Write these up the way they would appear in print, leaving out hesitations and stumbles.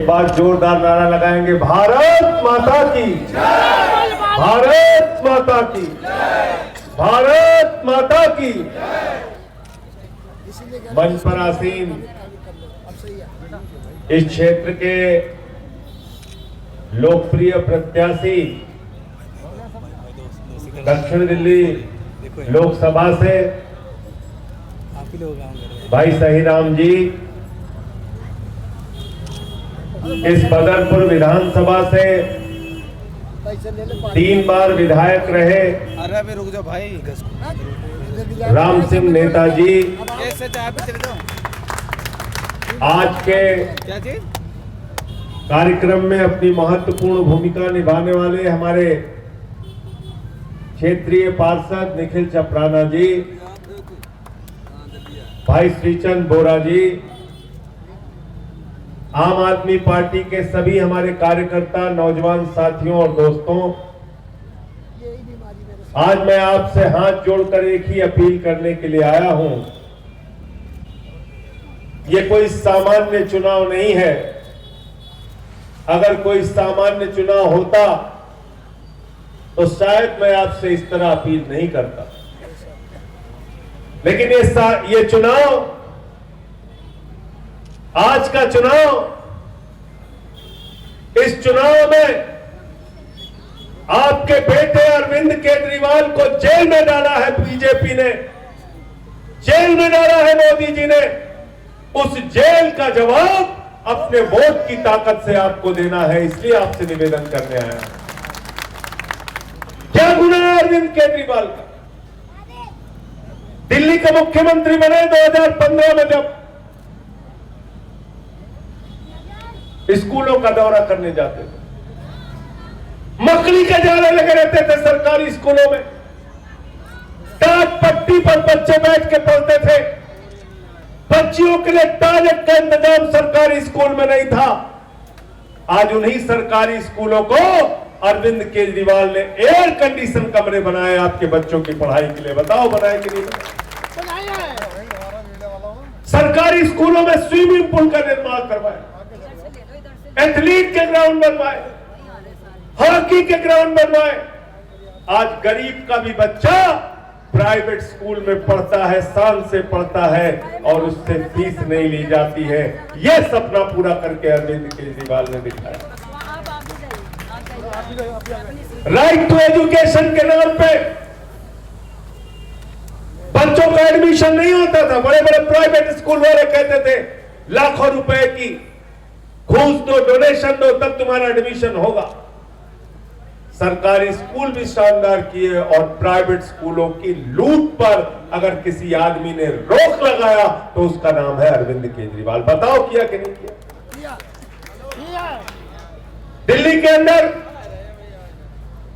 बात जोरदार नारा लगाएंगे, भारत माता की, भारत माता की, भारत माता की। मंच पर आसीन इस क्षेत्र के लोकप्रिय प्रत्याशी दक्षिण दिल्ली लोकसभा से भाई सहीराम जी, इस बदरपुर विधानसभा से 3 बार विधायक रहे अरे रुक जाओ भाई, राम सिंह नेताजी आज के कार्यक्रम में अपनी महत्वपूर्ण भूमिका निभाने वाले हमारे क्षेत्रीय पार्षद निखिल चपराना जी, भाई श्रीचंद बोरा जी, आम आदमी पार्टी के सभी हमारे कार्यकर्ता, नौजवान साथियों और दोस्तों, आज मैं आपसे हाथ जोड़कर एक ही अपील करने के लिए आया हूं। ये कोई सामान्य चुनाव नहीं है। अगर कोई सामान्य चुनाव होता तो शायद मैं आपसे इस तरह अपील नहीं करता, लेकिन ये चुनाव, आज का चुनाव, इस चुनाव में आपके बेटे अरविंद केजरीवाल को जेल में डाला है बीजेपी ने, जेल में डाला है मोदी जी ने। उस जेल का जवाब अपने वोट की ताकत से आपको देना है, इसलिए आपसे निवेदन करने आया हूं। क्या गुनाह है अरविंद केजरीवाल का? दिल्ली के मुख्यमंत्री बने 2015 में, जब स्कूलों का दौरा करने जाते थे, मकड़ी के जाले लगे रहते थे सरकारी स्कूलों में, टाट पट्टी पर बच्चे बैठ के पढ़ते थे, बच्चियों के लिए टॉयलेट का इंतजाम सरकारी स्कूल में नहीं था। आज उन्हीं सरकारी स्कूलों को अरविंद केजरीवाल ने एयर कंडीशन कमरे बनाए आपके बच्चों की पढ़ाई के लिए। बताओ बनाए कि नहीं बनाए? सरकारी स्कूलों में स्विमिंग पूल का निर्माण करवाए, एथलीट के ग्राउंड बनवाए, हॉकी के ग्राउंड बनवाए। आज गरीब का भी बच्चा प्राइवेट स्कूल में पढ़ता है, शान से पढ़ता है और उससे फीस नहीं ली जाती है। यह सपना पूरा करके अरविंद केजरीवाल ने दिखाया। राइट टू एजुकेशन के नाम पे बच्चों का एडमिशन नहीं होता था। बड़े बड़े प्राइवेट स्कूल वाले कहते थे लाखों रुपए की घूस दो, डोनेशन दो, तब तुम्हारा एडमिशन होगा। सरकारी स्कूल भी शानदार किए और प्राइवेट स्कूलों की लूट पर अगर किसी आदमी ने रोक लगाया तो उसका नाम है अरविंद केजरीवाल। बताओ किया कि नहीं किया? दिल्ली के अंदर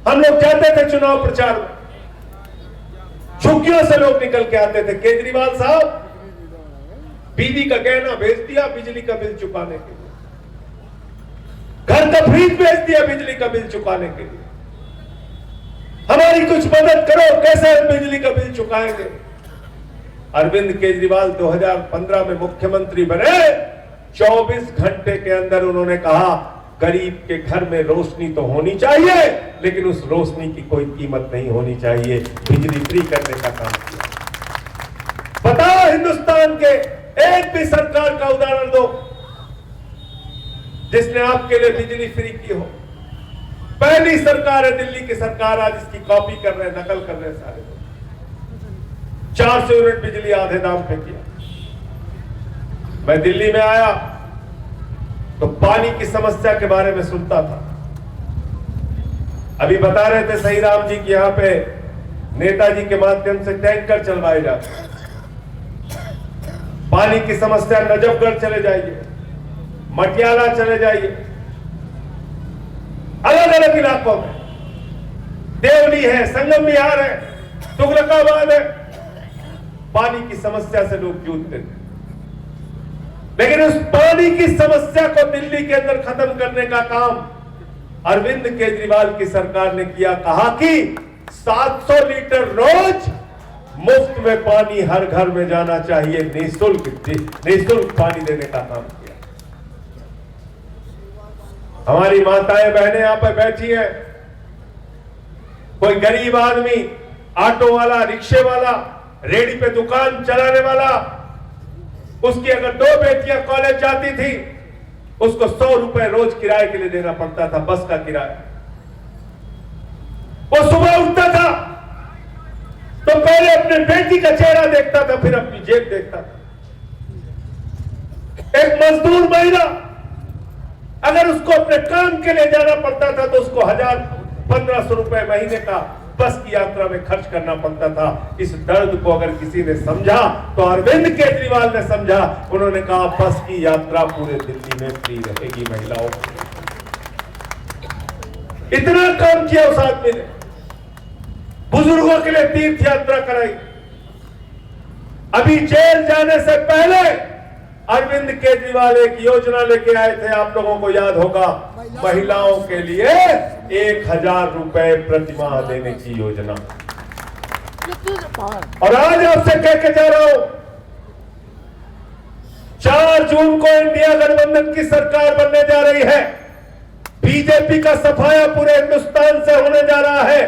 हम लोग जाते थे चुनाव प्रचार में, झुग्गियों से लोग निकल के आते थे, केजरीवाल साहब बीवी का गहना भेज दिया बिजली का बिल चुकाने के लिए, घर का फ्रिज भेज दिया बिजली का बिल चुकाने के लिए, हमारी कुछ मदद करो, कैसे बिजली का बिल चुकाएंगे। अरविंद केजरीवाल 2015 में मुख्यमंत्री बने, 24 घंटे के अंदर उन्होंने कहा गरीब के घर में रोशनी तो होनी चाहिए, लेकिन उस रोशनी की कोई कीमत नहीं होनी चाहिए। बिजली फ्री करने का काम किया। बताओ हिंदुस्तान के एक भी सरकार का उदाहरण दो जिसने आपके लिए बिजली फ्री की हो। पहली सरकार है दिल्ली की सरकार, आज इसकी कॉपी कर रहे हैं, नकल कर रहे हैं सारे लोग। 400 यूनिट बिजली आधे दाम पे किया। मैं दिल्ली में आया तो पानी की समस्या के बारे में सुनता था। अभी बता रहे थे सहीराम जी कि यहां पे नेताजी के माध्यम से टैंकर चलवाए जाते हैं। पानी की समस्या, नजफगढ़ चले जाइए, मटियाला चले जाइए, अलग अलग इलाकों में, देवली है, संगम विहार है, तुगलकाबाद है, पानी की समस्या से लोग जूझते थे। लेकिन उस पानी की समस्या को दिल्ली के अंदर खत्म करने का काम अरविंद केजरीवाल की सरकार ने किया। कहा कि 700 लीटर रोज मुफ्त में पानी हर घर में जाना चाहिए, निःशुल्क पानी देने का काम किया। हमारी माताएं बहनें यहां पर बैठी हैं, कोई गरीब आदमी, ऑटो वाला, रिक्शे वाला, रेडी पे दुकान चलाने वाला, उसकी अगर 2 बेटियां कॉलेज जाती थी, उसको 100 रुपए रोज किराए के लिए देना पड़ता था, बस का किराया। वो सुबह उठता था तो पहले अपने बेटी का चेहरा देखता था, फिर अपनी जेब देखता था। एक मजदूर महिला अगर उसको अपने काम के लिए जाना पड़ता था तो उसको 1000-1500 रुपए महीने का बस की यात्रा में खर्च करना पड़ता था। इस दर्द को अगर किसी ने समझा तो अरविंद केजरीवाल ने समझा। उन्होंने कहा बस की यात्रा पूरे दिल्ली में फ्री रहेगी महिलाओं को। इतना काम किया उस आदमी ने, बुजुर्गों के लिए तीर्थ यात्रा कराई। अभी जेल जाने से पहले अरविंद केजरीवाल एक योजना लेके आए थे, आप लोगों को याद होगा, महिलाओं के लिए 1000 रुपए प्रतिमाह देने की योजना। और आज आपसे कह के जा रहा हूं, 4 जून को इंडिया गठबंधन की सरकार बनने जा रही है। बीजेपी का सफाया पूरे हिंदुस्तान से होने जा रहा है।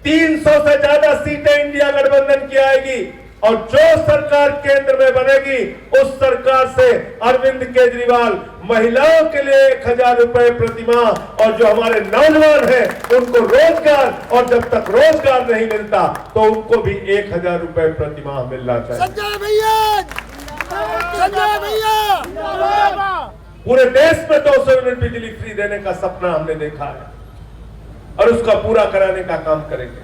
300 से ज्यादा सीटें इंडिया गठबंधन की आएगी और जो सरकार केंद्र में बनेगी उस सरकार से अरविंद केजरीवाल महिलाओं के लिए 1000 रुपए प्रतिमाह, और जो हमारे नौजवान हैं उनको रोजगार, और जब तक रोजगार नहीं मिलता तो उनको भी 1000 रुपए प्रतिमाह मिलना चाहिए। संजय भैया, संजय भैया, पूरे देश में 200 यूनिट बिजली फ्री देने का सपना हमने देखा है और उसका पूरा कराने का काम करेंगे।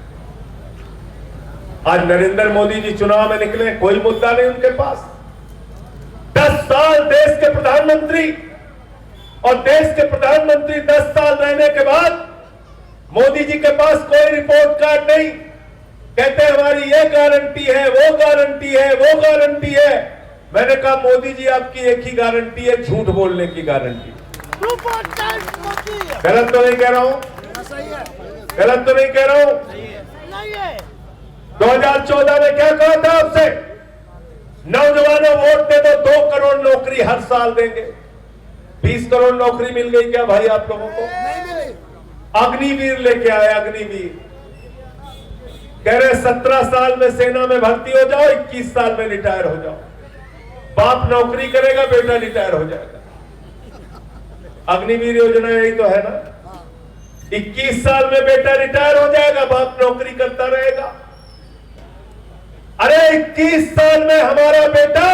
आज नरेंद्र मोदी जी चुनाव में निकले, कोई मुद्दा नहीं उनके पास। 10 साल देश के प्रधानमंत्री, और देश के प्रधानमंत्री 10 साल रहने के बाद मोदी जी के पास कोई रिपोर्ट कार्ड नहीं। कहते हमारी ये गारंटी है, वो गारंटी है, वो गारंटी है। मैंने कहा मोदी जी आपकी एक ही गारंटी है, झूठ बोलने की गारंटी। गलत तो नहीं कह रहा हूं? गलत तो नहीं कह रहा हूं? 2014 में क्या कहा था आपसे? नौजवानों वोट दे दो, 2 करोड़ नौकरी हर साल देंगे। 20 करोड़ नौकरी मिल गई क्या भाई आप लोगों को? नहीं मिली। अग्निवीर लेके आए, अग्निवीर। कह रहे 17 साल में सेना में भर्ती हो जाओ, 21 साल में रिटायर हो जाओ। बाप नौकरी करेगा, बेटा रिटायर हो जाएगा। अग्निवीर योजना यही तो है ना। 21 साल में बेटा रिटायर हो जाएगा, बाप नौकरी करता रहेगा। अरे 21 साल में हमारा बेटा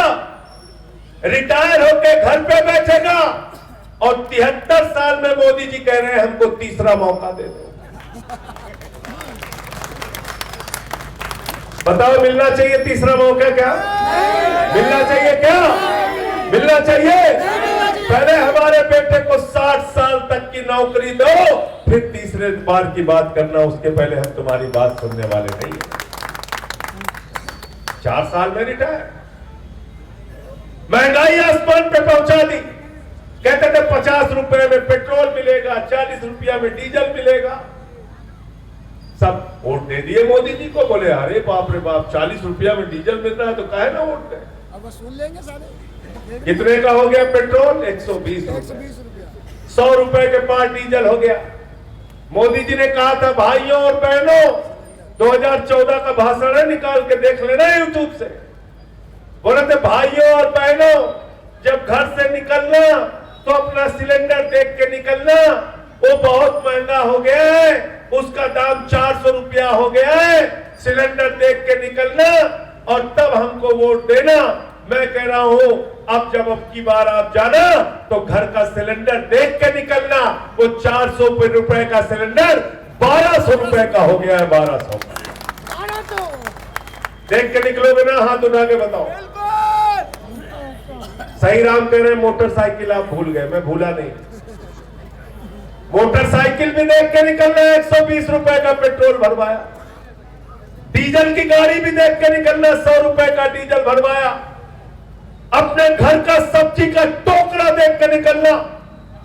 रिटायर होकर घर पे बैठेगा और 73 साल में मोदी जी कह रहे हैं हमको तीसरा मौका दे दो। बताओ मिलना चाहिए तीसरा मौका क्या? मिलना चाहिए क्या? मिलना चाहिए। पहले हमारे बेटे को 60 साल तक की नौकरी दो, फिर तीसरे बार की बात करना। उसके पहले हम तुम्हारी बात सुनने वाले नहीं है। 4 साल में रिटायर। महंगाई आसमान पे पहुंचा दी। कहते थे 50 रुपए में पेट्रोल मिलेगा, 40 रुपया में डीजल मिलेगा। सब वोट दे दिए मोदी जी को, बोले अरे बाप रे बाप 40 रुपया में डीजल मिल रहा है तो काहे ना वोट दें। अब सुन लेंगे सारे। कितने का हो गया पेट्रोल? 120 रुपया। 100 रुपए के पार डीजल हो गया। मोदी जी ने कहा था भाइयों और बहनों, 2014 का भाषण है, निकाल के देख लेना यूट्यूब से। बोले थे भाइयों और बहनों, जब घर से निकलना तो अपना सिलेंडर देख के निकलना, वो बहुत महंगा हो गया है, उसका दाम 400 रुपया हो गया है। सिलेंडर देख के निकलना और तब हमको वोट देना। मैं कह रहा हूं अब जब अब की बार आप जाना तो घर का सिलेंडर देख के निकलना। वो 400 रुपए का सिलेंडर 1200 रुपए का हो गया है। 1200 देख के निकलोगे ना? हाथ उठा के बताओ। सही राम कह रहे हैं, मोटरसाइकिल आप भूल गए, मैं भूला नहीं। मोटरसाइकिल भी देख के निकलना है, 120 रुपए का पेट्रोल भरवाया। डीजल की गाड़ी भी देख के निकलना, 100 रुपए का डीजल भरवाया। अपने घर का सब्जी का टोकरा देख के निकलना,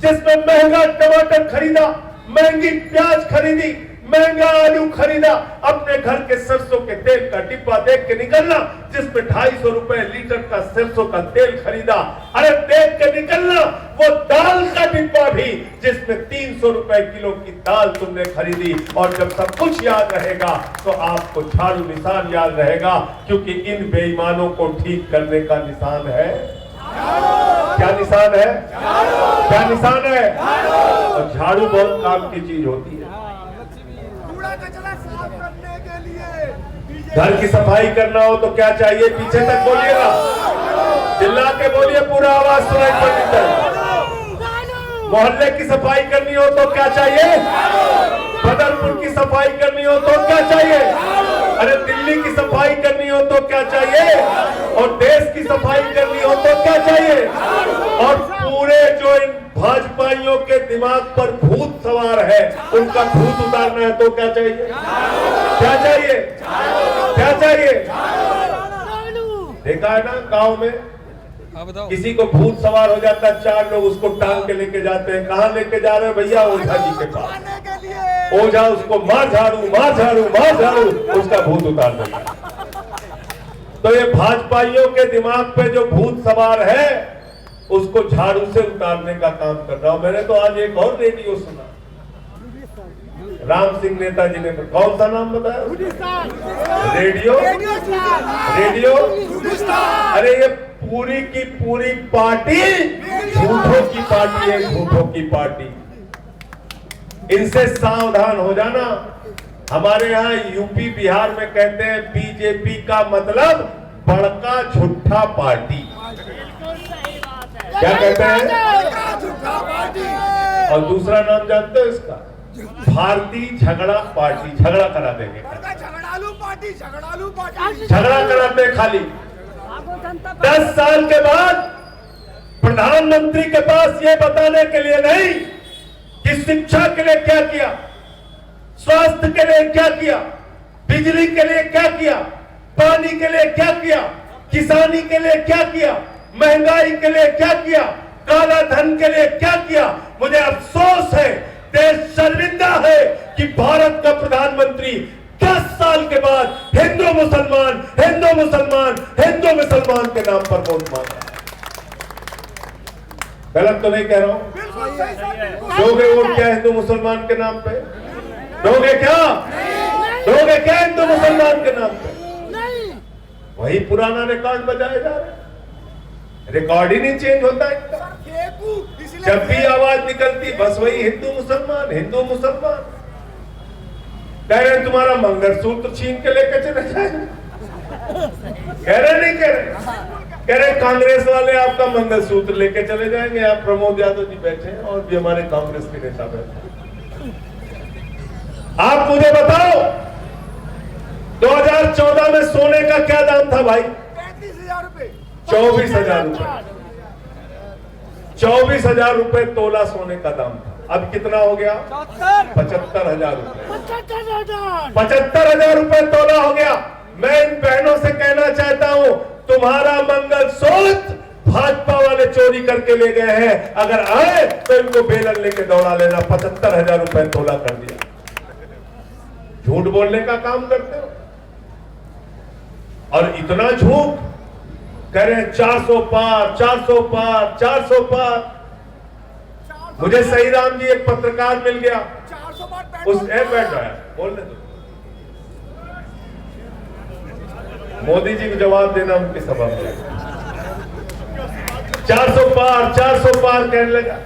जिसमें महंगा टमाटर खरीदा, महंगी प्याज खरीदी, महंगा आलू खरीदा, अपने घर के सरसों के तेल का डिब्बा देख के निकलना जिसमें 250 रुपए लीटर का सरसों का तेल खरीदा। अरे देख के निकलना वो दाल का डिब्बा भी जिसमें 300 रुपए किलो की दाल तुमने खरीदी। और जब सब कुछ याद रहेगा तो आपको झाड़ू निशान याद रहेगा, क्योंकि इन बेईमानों को ठीक करने का निशान है। क्या निशान है? क्या निशान है? और झाड़ू बहुत काम की चीज होती है। कूड़ा कचरा साफ करने के लिए घर की सफाई करना हो तो क्या चाहिए? पीछे तक बोलिएगा, चिल्ला के बोलिए, पूरा आवाज सुनाई पड़नी चाहिए। मोहल्ले की सफाई करनी हो तो क्या चाहिए? बदरपुर की सफाई करनी हो तो क्या चाहिए? अरे दिल्ली की सफाई करनी हो तो क्या चाहिए? और देश की सफाई करनी हो तो क्या चाहिए? और पूरे जो इन भाजपाइयों के दिमाग पर भूत सवार है, उनका भूत उतारना है तो क्या चाहिए? क्या चाहिए? क्या चाहिए? देखा है ना गांव में, किसी को भूत सवार हो जाता है, 4 लोग उसको टांग के लेके जाते हैं। कहां लेके जा रहे हैं भैया? ओझा जी के पास। ओझा उसको मार झाड़ू, मार झाड़ू, मार झाड़ू, उसका भूत उतार देगा। तो ये भाजपाइयों के दिमाग पे जो भूत सवार है उसको झाड़ू से उतारने का काम कर रहा हूं। मैंने तो आज एक और रेडियो सुना, राम सिंह नेताजी ने, कौन सा नाम बताया? Radio, radio. अरे ये पूरी की पूरी पार्टी झूठों की पार्टी है, झूठों की पार्टी। इनसे सावधान हो जाना। हमारे यहाँ यूपी बिहार में कहते हैं बीजेपी का मतलब बड़का झूठा पार्टी। क्या कहते हैं? झूठा पार्टी। और दूसरा नाम जानते हो इसका? भारतीय झगड़ा पार्टी। झगड़ा करा देंगे, झगड़ालू पार्टी, झगड़ालू पार्टी, झगड़ा कराते हैं खाली। 10 साल के बाद प्रधानमंत्री के पास ये बताने के लिए नहीं कि शिक्षा के लिए क्या किया, स्वास्थ्य के लिए क्या किया, बिजली के लिए क्या किया, पानी के लिए क्या किया, किसानी के लिए क्या किया, महंगाई के लिए क्या किया, काला धन के लिए क्या किया। मुझे अफसोस है, देश शर्मिंदा है कि भारत का प्रधानमंत्री 10 साल के बाद हिंदू मुसलमान, हिंदू मुसलमान, हिंदू मुसलमान के नाम पर वोट मांगा। गलत तो नहीं कह रहा हूं? दोगे वोट क्या हिंदू मुसलमान के नाम पे? दोगे क्या? दोगे क्या हिंदू मुसलमान के नाम पे? वही पुराना रिकॉर्ड बजाया जा रहा है। रिकॉर्ड ही नहीं चेंज होता है। जब भी आवाज निकलती बस वही हिंदू मुसलमान, हिंदू मुसलमान। कह रहे हैं तुम्हारा मंगलसूत्र छीन के लेके चले जाएंगे। कह रहे नहीं कह रहे? कह रहे कांग्रेस वाले आपका मंगलसूत्र लेके चले जाएंगे। आप प्रमोद यादव जी बैठे हैं और भी हमारे कांग्रेस के नेता बैठे। आप मुझे बताओ 2014 में सोने का क्या दाम था भाई? 35,000 रुपए। 24,000 रुपए। 24,000 रुपए तोला सोने का दाम था। अब कितना हो गया? 75,000 रुपए। 75,000 रुपए तोला हो गया। मैं इन बहनों से कहना चाहता हूं, तुम्हारा मंगलसूत्र भाजपा वाले चोरी करके ले गए हैं। अगर आए तो इनको बेलन लेके दौड़ा लेना। 75,000 रुपए तोला कर दिया। झूठ बोलने का काम करते हो और इतना झूठ कह रहे हैं 400 पार, 400 पार, 400 पार। मुझे सही राम जी एक पत्रकार मिल गया, 400 बार उस बैठ रहा है, बोलने दो। मोदी जी को जवाब देना उनकी सभा में। 400 पार, 400 पार कहने लगा।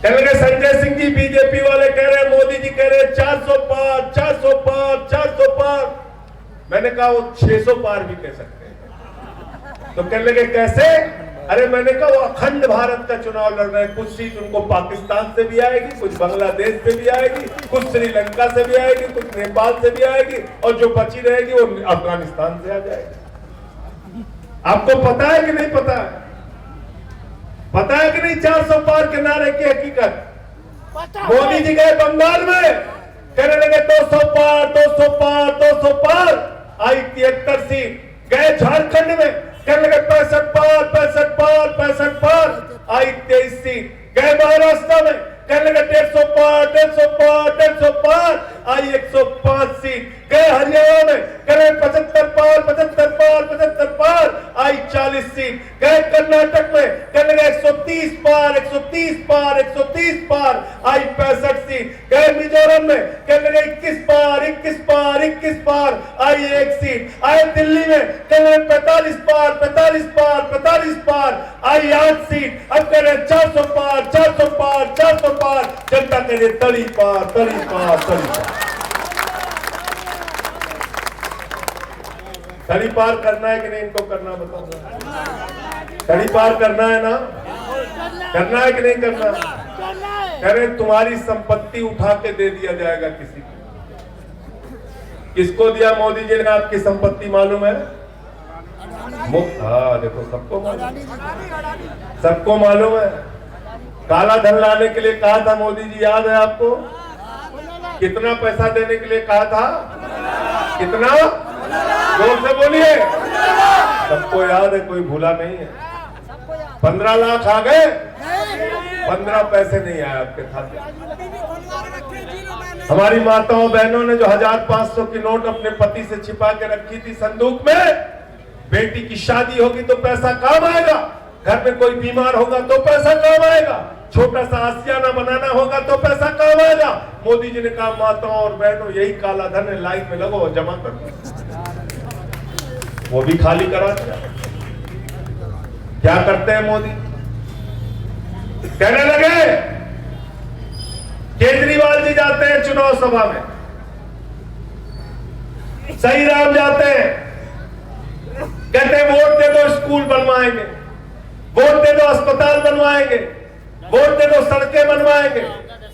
कहने लगे संजय सिंह जी बीजेपी वाले कह रहे हैं, मोदी जी कह रहे हैं 400 पार, 400 पार, 400 पार। मैंने कहा वो 600 पार भी कह सकते हैं। तो कहने लगे कैसे? अरे मैंने कहा वो अखंड भारत का चुनाव लड़ रहे हैं। कुछ सीट उनको पाकिस्तान से भी आएगी, कुछ बांग्लादेश से भी आएगी, कुछ श्रीलंका से भी आएगी, कुछ नेपाल से भी आएगी और जो बची रहेगी वो अफगानिस्तान से आ जाएगी। आपको पता है कि नहीं पता है? पता है कि नहीं 400 पार के नारे की हकीकत? मोदी जी गए बंगाल में, कहने लगे 200 पार, 200 पार, 200 पार। आई 73 सीट। गए झारखंड में, कहने लगे 65 पार, 65 पार, 65 पार। आई 23 सीट। गए महाराष्ट्र में, कहने लगे 150 पार, 150 पार, 150 पार, आई 105 सीट। गए हरियाणा में, कहने 75 पार, 75 पार, 75 पार, आई 40 सीट। गए कर्नाटक में, कहने लगे 130 पार, 130 पार, 130 पार, आई 65 सीट। गए मिजोरम में, कहने लगे 21 पार, 21 पार, 21 पार, आई 1 सीट। आए दिल्ली में, कहने लगे 45 पार, 45 पार, 45 पार, आई 8 सीट। अब कह रहे 400 पार, 400 पार, 400 पार, जनता कह रही तड़ी पार, तड़ी पार, तड़ी पार। तड़ी पार करना है कि नहीं इनको करना बताओ। तड़ी पार करना है ना, करना है कि नहीं करना। कह रहे तुम्हारी संपत्ति उठा के दे दिया जाएगा किसी को। किसको दिया मोदी जी ने आपकी संपत्ति मालूम है? मुफ्त। हाँ देखो सबको मालूम, सबको मालूम है। काला धन लाने के लिए कहा था मोदी जी, याद है आपको? कितना पैसा देने के लिए कहा था? कितना? जोर से बोलिए। सबको याद है, कोई भूला नहीं है। 15 लाख आ गए, 15 पैसे नहीं आए आपके खाते। हमारी माताओं बहनों ने जो 1500 की नोट अपने पति से छिपा के रखी थी संदूक में, बेटी की शादी होगी तो पैसा काम आएगा, घर में कोई बीमार होगा तो पैसा काम आएगा, छोटा सा आसियाना बनाना होगा तो पैसा काम आएगा। मोदी जी ने कहा माताओं और बहनों यही काला धन है, लाइन में लगो और जमा कर दो। वो भी खाली करा दिया। क्या करते हैं मोदी? कहने लगे केजरीवाल जी जाते हैं चुनाव सभा में, सही राम जाते हैं, कहते हैं वोट दे दो स्कूल बनवाएंगे, वोट दे दो अस्पताल बनवाएंगे, वोट दे दो सड़कें बनवाएंगे,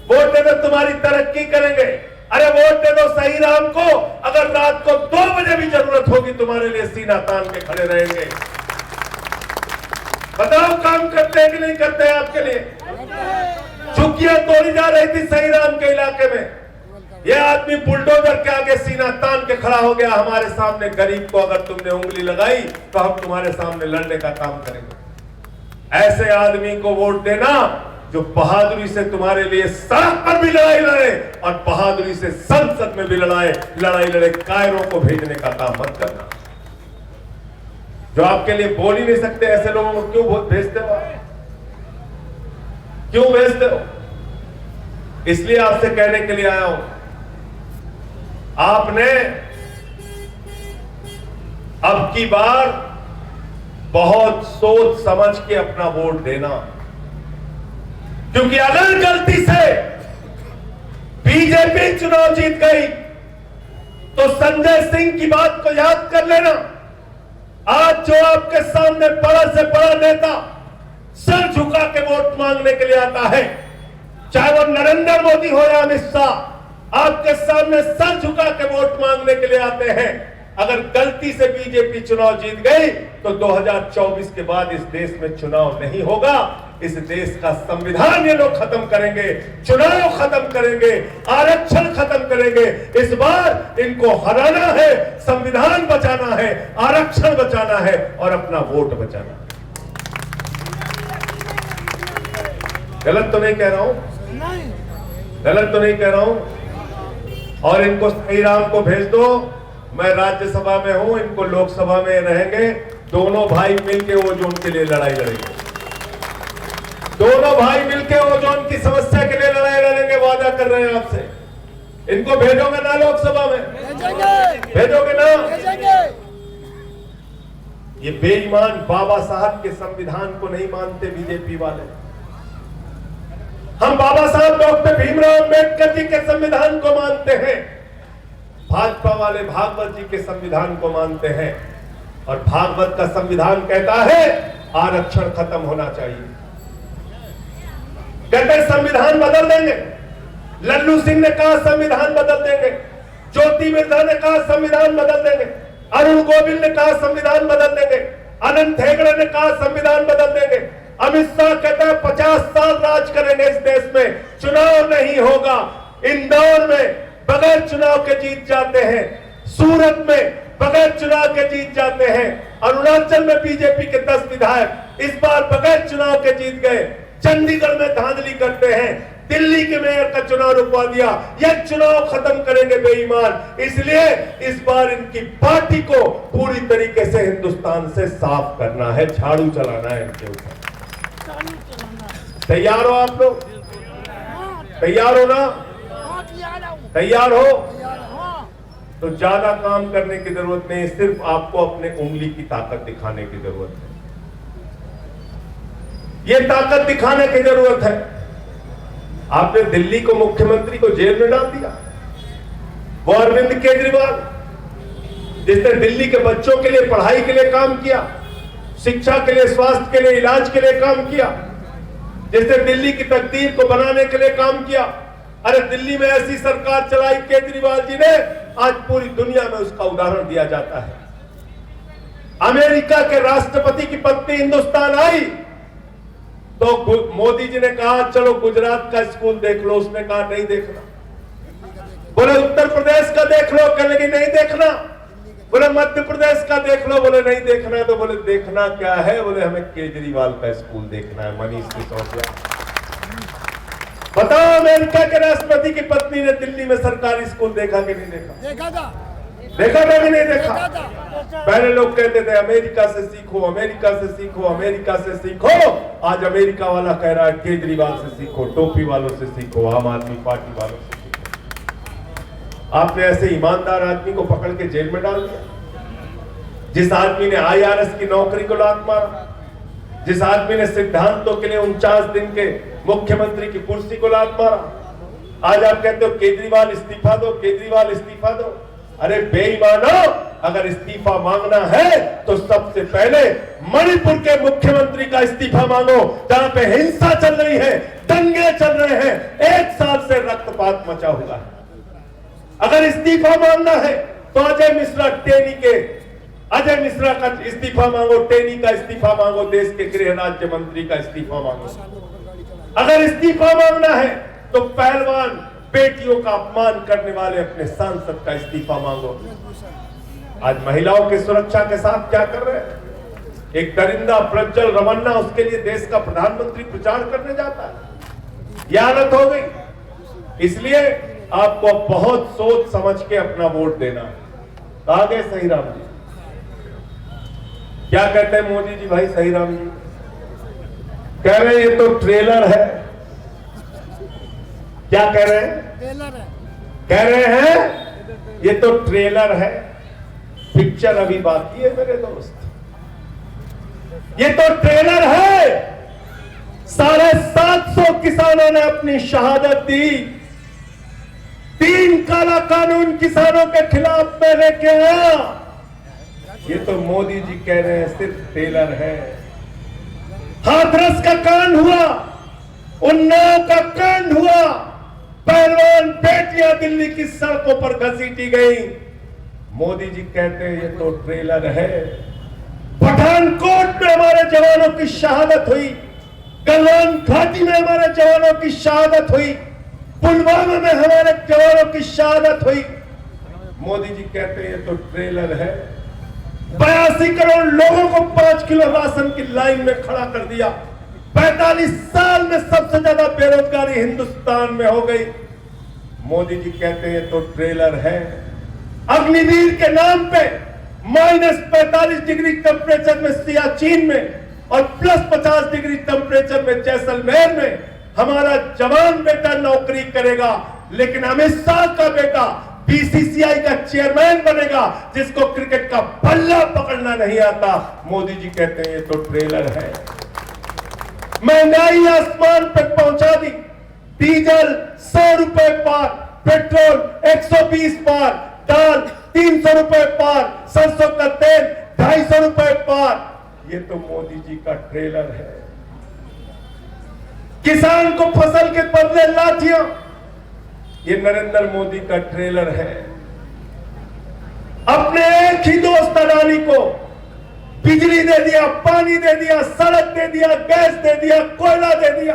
वोट दे दो तुम्हारी तरक्की करेंगे। अरे वोट दे दो सही राम को, अगर रात को 2 बजे भी जरूरत होगी तुम्हारे लिए सीना तान के खड़े रहेंगे। बताओ काम करते हैं कि नहीं करते हैं आपके लिए? झुग्गियां तोड़ी जा रही थी सही राम के इलाके में, यह आदमी बुलडोजर के आगे सीना तान के खड़ा हो गया। हमारे सामने गरीब को अगर तुमने उंगली लगाई तो हम तुम्हारे सामने लड़ने का काम करेंगे। ऐसे आदमी को वोट देना जो बहादुरी से तुम्हारे लिए सड़क पर भी लड़ाई लड़े और बहादुरी से संसद में भी लड़ाई लड़े। कायरों को भेजने का काम मत करना। जो आपके लिए बोल ही नहीं सकते ऐसे लोगों को क्यों वोट भेजते हो? क्यों भेजते हो? इसलिए आपसे कहने के लिए आया हूं, आपने अब की बार बहुत सोच समझ के अपना वोट देना, क्योंकि अगर गलती से बीजेपी चुनाव जीत गई तो संजय सिंह की बात को याद कर लेना। आज जो आपके सामने बड़ा से बड़ा नेता सर झुका के वोट मांगने के लिए आता है, चाहे वो नरेंद्र मोदी हो या अमित शाह, आपके सामने सर झुका के वोट मांगने के लिए आते हैं। अगर गलती से बीजेपी चुनाव जीत गई तो 2024 के बाद इस देश में चुनाव नहीं होगा। इस देश का संविधान ये लोग खत्म करेंगे, चुनाव खत्म करेंगे, आरक्षण खत्म करेंगे। इस बार इनको हराना है, संविधान बचाना है, आरक्षण बचाना है और अपना वोट बचाना है। गलत तो नहीं कह रहा हूं? गलत तो नहीं कह रहा हूं? और इनको सही राम को भेज दो। मैं राज्यसभा में हूं, इनको लोकसभा में रहेंगे। दोनों भाई मिलके ओजोन के लिए लड़ाई लड़ेंगे। दोनों भाई मिलके ओजोन की समस्या के लिए लड़ाई लड़ेंगे, वादा कर रहे हैं आपसे। इनको भेजोगे ना लोकसभा में? भेजोगे ना? ये बेईमान बाबा साहब के संविधान को नहीं मानते बीजेपी वाले। हम बाबा साहब डॉक्टर भीमराव अंबेडकर जी के संविधान को मानते हैं। भाजपा वाले भागवत जी के संविधान को मानते हैं और भागवत का संविधान कहता है आरक्षण खत्म होना चाहिए। कहते संविधान बदल देंगे। लल्लू सिंह ने कहा संविधान बदल देंगे, ज्योति मिर्धा ने कहा संविधान बदल देंगे, अरुण गोविल ने कहा संविधान बदल देंगे, अनंत हेगड़े ने कहा संविधान बदल देंगे। अमित शाह कहता है 50 साल राज करेंगे इस देश में, चुनाव नहीं होगा। इंदौर में बगैर चुनाव के जीत जाते हैं, सूरत में बगैर चुनाव के जीत जाते हैं, अरुणाचल में बीजेपी के 10 विधायक इस बार बगैर चुनाव के जीत गए, चंडीगढ़ में धांधली करते हैं, दिल्ली के मेयर का चुनाव रुकवा दिया। यह चुनाव खत्म करेंगे बेईमान। इसलिए इस बार इनकी पार्टी को पूरी तरीके से हिंदुस्तान से साफ करना है, झाड़ू चलाना है इनके ऊपर। तैयार हो आप लोग? तैयार हो ना? तैयार हो? तो ज्यादा काम करने की जरूरत नहीं, सिर्फ आपको अपने उंगली की ताकत दिखाने की जरूरत है। ये ताकत दिखाने की जरूरत है। आपने दिल्ली को मुख्यमंत्री को जेल में डाल दिया। वो अरविंद केजरीवाल जिसने दिल्ली के बच्चों के लिए पढ़ाई के लिए काम किया, शिक्षा के लिए, स्वास्थ्य के लिए, इलाज के लिए काम किया, जिसने दिल्ली की तकदीर को बनाने के लिए काम किया। अरे दिल्ली में ऐसी सरकार चलाई केजरीवाल जी ने, आज पूरी दुनिया में उसका उदाहरण दिया जाता है। अमेरिका के राष्ट्रपति की पत्नी हिंदुस्तान आई तो मोदी जी ने कहा चलो गुजरात का स्कूल देख लो, उसने कहा नहीं देखना। बोले उत्तर प्रदेश का देख लो, कहने की नहीं देखना। बोले मध्य प्रदेश का देख लो, बोले नहीं देखना। तो बोले देखना क्या है? बोले हमें केजरीवाल का स्कूल देखना है, मनीष सिसोदिया। बताओ अमेरिका के राष्ट्रपति की पत्नी ने दिल्ली में सरकारी स्कूल देखा कि नहीं देखा? देखा था कि नहीं देखा? पहले लोग कहते थे अमेरिका से सीखो, अमेरिका से सीखो, अमेरिका से सीखो। आज अमेरिका वाला कह रहा है केजरीवाल से सीखो, टोपी वालों से सीखो, आम आदमी पार्टी वालों से सीखो। आपने ऐसे ईमानदार आदमी को पकड़ के जेल में डाल दिया, जिस आदमी ने IRS की नौकरी को लात मारा, जिस आदमी ने सिद्धांतों के लिए 49 दिन के मुख्यमंत्री की कुर्सी को लात मारा। आज आप कहते हो केजरीवाल इस्तीफा दो, केजरीवाल इस्तीफा दो। अरे बेईमानो, अगर इस्तीफा मांगना है तो सबसे पहले मणिपुर के मुख्यमंत्री का इस्तीफा मांगो, जहां पे हिंसा चल रही है, दंगे चल रहे हैं, 1 साल से रक्तपात मचा हुआ है। अगर इस्तीफा मांगना है तो अजय मिश्रा का इस्तीफा मांगो, टेनी का इस्तीफा मांगो, देश के गृह राज्य मंत्री का इस्तीफा मांगो। अगर इस्तीफा मांगना है तो पहलवान बेटियों का अपमान करने वाले अपने सांसद का इस्तीफा मांगो। आज महिलाओं की सुरक्षा के साथ क्या कर रहे हैं? एक दरिंदा प्रज्वल रमन्ना उसके लिए देश का प्रधानमंत्री प्रचार करने जाता है। यह हालत हो गई। इसलिए आपको बहुत सोच समझ के अपना वोट देना है। आगे सही राम जी क्या कहते हैं? मोदी जी भाई सही राम जी कह रहे हैं ये तो ट्रेलर है। क्या कह रहे हैं? ट्रेलर है। कह रहे हैं ये तो ट्रेलर है, पिक्चर अभी बाकी है मेरे दोस्त। ये तो ट्रेलर है। 750 किसानों ने अपनी शहादत दी। 3 काला कानून किसानों के खिलाफ में लेके आया। ये तो मोदी जी कह रहे हैं सिर्फ ट्रेलर है। हाथरस का कांड हुआ, उन्नाव का कांड हुआ, पहलवान बेटियां दिल्ली की सड़कों पर घसीटी गई। मोदी जी कहते हैं ये तो ट्रेलर है। पठानकोट में हमारे जवानों की शहादत हुई, गलवान घाटी में हमारे जवानों की शहादत हुई, पुलवामा में हमारे जवानों की शहादत हुई। मोदी जी कहते हैं ये तो ट्रेलर है। 82 करोड़ लोगों को 5 किलो राशन की लाइन में खड़ा कर दिया। 45 साल में सबसे ज्यादा बेरोजगारी हिंदुस्तान में हो गई। मोदी जी कहते हैं तो ट्रेलर है। अग्निवीर के नाम पे -45 डिग्री टेम्परेचर में सियाचिन में और +50 डिग्री टेम्परेचर में जैसलमेर में हमारा जवान बेटा नौकरी करेगा, लेकिन अमित शाह का बेटा BCCI का चेयरमैन बनेगा, जिसको क्रिकेट का बल्ला पकड़ना नहीं आता। मोदी जी कहते हैं ये तो ट्रेलर है। महंगाई आसमान पे पहुंचा दी। डीजल 100 रुपए पार, पेट्रोल 120 पार, दाल 300 रुपए पार, सरसों का तेल 250 रुपए पार। ये तो मोदी जी का ट्रेलर है। किसान को फसल के बदले लाठियां, ये नरेंद्र मोदी का ट्रेलर है। अपने एक ही दोस्त अडानी को बिजली दे दिया, पानी दे दिया, सड़क दे दिया, गैस दे दिया, कोयला दे दिया,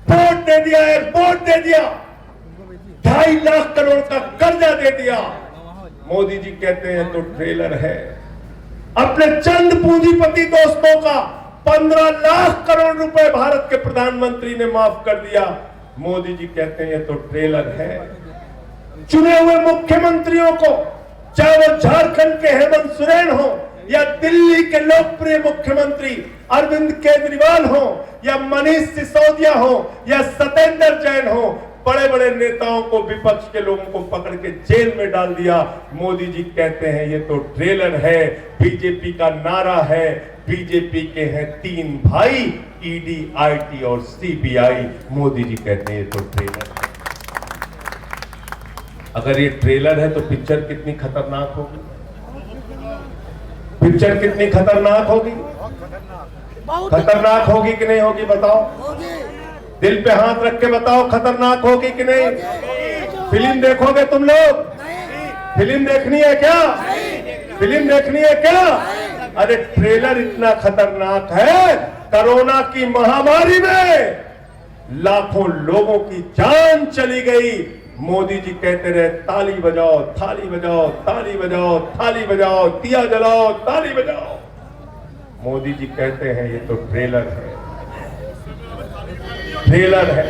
पोर्ट दे दिया, एयरपोर्ट दे दिया, 2.5 लाख करोड़ का कर्जा दे दिया। मोदी जी कहते हैं तो ट्रेलर है। अपने चंद पूंजीपति दोस्तों का 15 लाख करोड़ रुपए भारत के प्रधानमंत्री ने माफ कर दिया। मोदी जी कहते हैं ये तो ट्रेलर है। चुने हुए मुख्यमंत्रियों को, चाहे वो झारखंड के हेमंत सोरेन हो या दिल्ली के लोकप्रिय मुख्यमंत्री अरविंद केजरीवाल हो या मनीष सिसोदिया हो या सत्येंद्र जैन हो, बड़े बड़े नेताओं को, विपक्ष के लोगों को पकड़ के जेल में डाल दिया। मोदी जी कहते हैं ये तो ट्रेलर है। बीजेपी का नारा है, बीजेपी के हैं 3 भाई, ईडी, आईटी और सीबीआई। मोदी जी कहते हैं ये तो ट्रेलर है। अगर ये ट्रेलर है तो पिक्चर कितनी खतरनाक होगी, पिक्चर कितनी खतरनाक होगी, खतरनाक होगी कि नहीं होगी बताओ? दिल पे हाथ रख के बताओ, खतरनाक होगी कि नहीं? फिल्म देखोगे तुम लोग? फिल्म देखनी है क्या? फिल्म देखनी है क्या? अरे ट्रेलर इतना खतरनाक है, कोरोना की महामारी में लाखों लोगों की जान चली गई। मोदी जी कहते रहे ताली बजाओ, थाली बजाओ, ताली बजाओ, थाली बजाओ, दिया जलाओ, ताली बजाओ। मोदी जी कहते हैं ये तो ट्रेलर है, ट्रेलर है,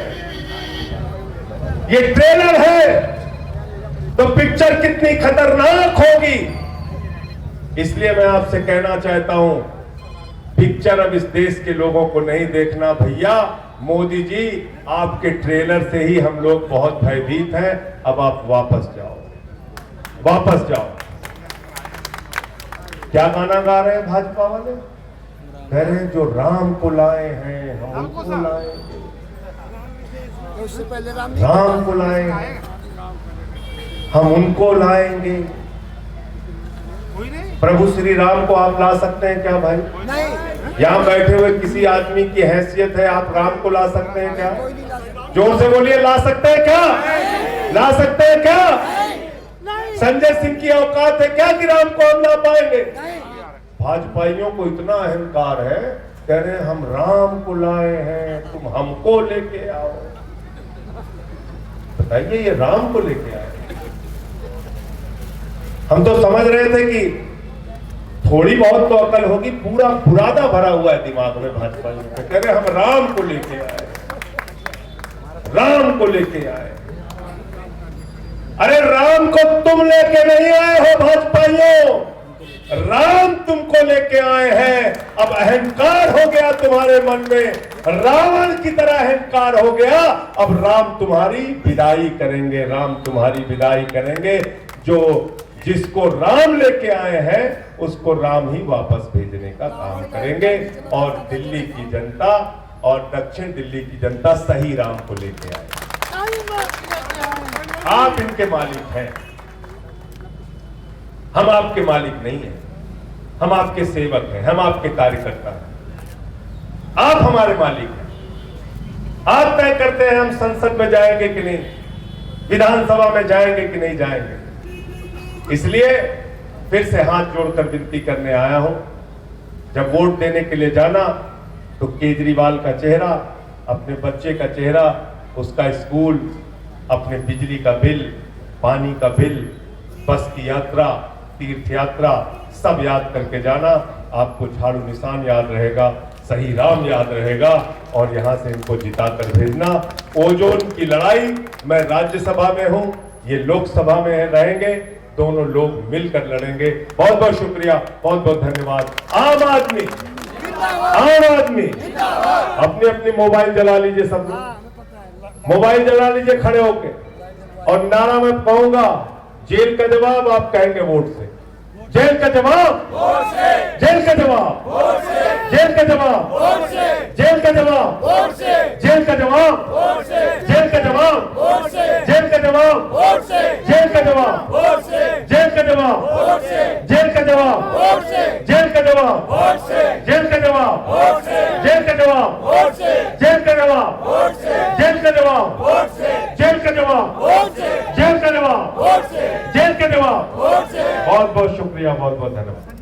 ये ट्रेलर है। तो पिक्चर कितनी खतरनाक होगी। इसलिए मैं आपसे कहना चाहता हूं, पिक्चर अब इस देश के लोगों को नहीं देखना भैया। मोदी जी, आपके ट्रेलर से ही हम लोग बहुत भयभीत हैं। अब आप वापस जाओ, वापस जाओ। क्या गाना गा रहे हैं भाजपा वाले? कह रहे हैं जो राम को लाए हैं हम उनको लाएंगे, उससे पहले राम को लाएंगे हम उनको लाएंगे। प्रभु श्री राम को आप ला सकते हैं क्या भाई? नहीं, यहाँ बैठे हुए किसी आदमी की हैसियत है, आप राम को ला सकते हैं क्या? जोर से बोलिए, ला सकते हैं क्या? ला सकते हैं क्या? संजय सिंह की औकात है क्या कि राम को हम ला पाएंगे? भाजपाइयों को इतना अहंकार है, कह रहे हैं हम राम को लाए हैं, तुम हमको लेके आओ। बताइए, ये राम को लेके आए। हम तो समझ रहे थे कि थोड़ी बहुत तो अकल होगी, पूरा बुरादा भरा हुआ है दिमाग में भाजपा में। कह रहे हम राम को लेके आए, राम को लेके आए। अरे राम को तुम लेके नहीं आए हो भाजपाइयों, राम तुमको लेके आए हैं। अब अहंकार हो गया तुम्हारे मन में, रावण की तरह अहंकार हो गया। अब राम तुम्हारी विदाई करेंगे, राम तुम्हारी विदाई करेंगे। जो जिसको राम लेके आए हैं उसको राम ही वापस भेजने का काम करेंगे। और दिल्ली की जनता और दक्षिण दिल्ली की जनता सही राम को लेके आए। आप इनके मालिक हैं, हम आपके मालिक नहीं हैं। हम आपके सेवक हैं, हम आपके कार्यकर्ता हैं। आप हमारे मालिक हैं। आप तय करते हैं हम संसद में जाएंगे कि नहीं, विधानसभा में जाएंगे कि नहीं जाएंगे। इसलिए फिर से हाथ जोड़कर विनती करने आया हूं, जब वोट देने के लिए जाना तो केजरीवाल का चेहरा, अपने बच्चे का चेहरा, उसका स्कूल, अपने बिजली का बिल, पानी का बिल, बस की यात्रा, तीर्थ यात्रा, सब याद करके जाना। आपको झाड़ू निशान याद रहेगा, सही राम याद रहेगा और यहां से इनको जिताकर भेजना। ओजोन की लड़ाई मैं राज्यसभा में हूं, ये लोकसभा में रहेंगे, दोनों लोग मिलकर लड़ेंगे। बहुत बहुत शुक्रिया, बहुत बहुत धन्यवाद। आम आदमी अपनी अपनी मोबाइल जला लीजिए, सब लोग मोबाइल जला लीजिए खड़े होके, और नारा मैं कहूंगा, जेल का जवाब आप कहेंगे वोट से। जेल का जवाब वोट से, जेल का जवाब वोट से, जेल का जवाब वोट से, जेल का जवाब वोट से, जेल का जवाब वोट से, जेल का जवाब वोट से, जेल का जवाब वोट से, जेल का जवाब वोट से, जेल का जवाब वोट से, जेल का जवाब वोट से, जेल का जवाब वोट से, जेल का जवाब वोट से, जेल का जवाब वोट से, जेल का जवाब वोट से, जेल का जवाब वोट से, जेल का जवाब वोट से, जेल का जवाब वोट से, जेल का जवाब वोट से। बहुत बहुत शुक्रिया, बहुत बहुत धन्यवाद।